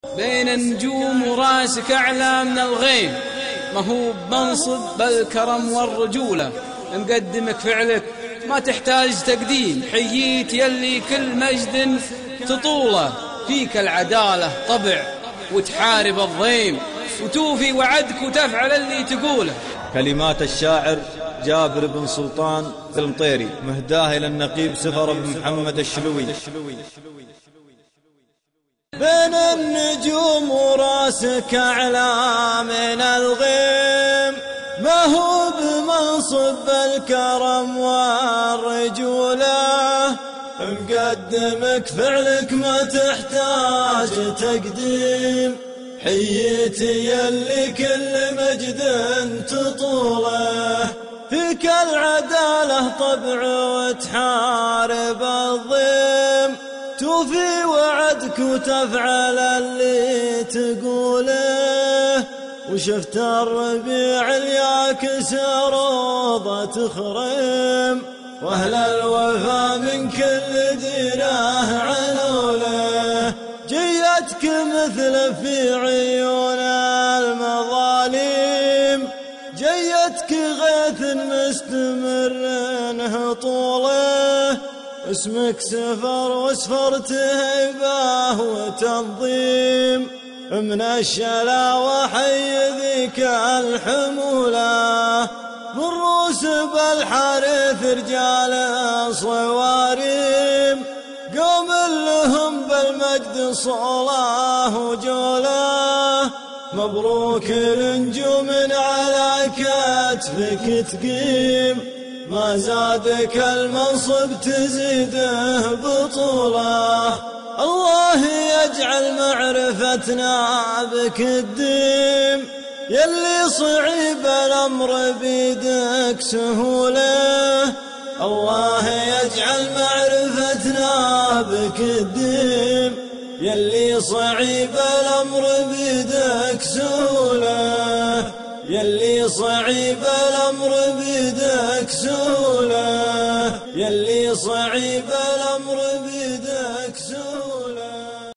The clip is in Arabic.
بين النجوم وراسك أعلى من الغيم، ما هو بمنصب بل كرم والرجولة، مقدمك فعلك ما تحتاج تقديم، حييت يلي كل مجد تطوله، فيك العدالة طبع وتحارب الضيم، وتوفي وعدك وتفعل اللي تقوله. كلمات الشاعر جابر بن سلطان المطيري، مهداه إلى النقيب سفر بن محمد الشلوي. بين النجوم وراسك أعلى من الغيم، ما هو بمنصب الكرم والرجولة، مقدمك فعلك ما تحتاج تقديم، حييتي يلي كل مجد تطوله، فيك العدالة طبع وتحارب الضيم، توفي وعدك وتفعل اللي تقوله، وشفت الربيع الياكس روضة تخرم، واهل الوفا من كل ديره عنوله، جيتك مثل في عيون المظالم، جيتك غيث مستمر هطوله، اسمك سفر وسفرت هيبة وتنظيم، من الشلا حي ذيك الحمولة، بالروس بالحارث رجال صواريم، قوم لهم بالمجد صلاة وجوله، مبروك النجوم على كتفك تقيم، ما زادك المنصب تزيده بطوله، الله يجعل معرفتنا بك الديم، يلي صعيب الأمر بيدك سهوله، الله يجعل معرفتنا بك الديم، يلي صعيب الأمر بيدك سهوله، يلي صعيب الأمر بيدك سهوله، يلي صعيب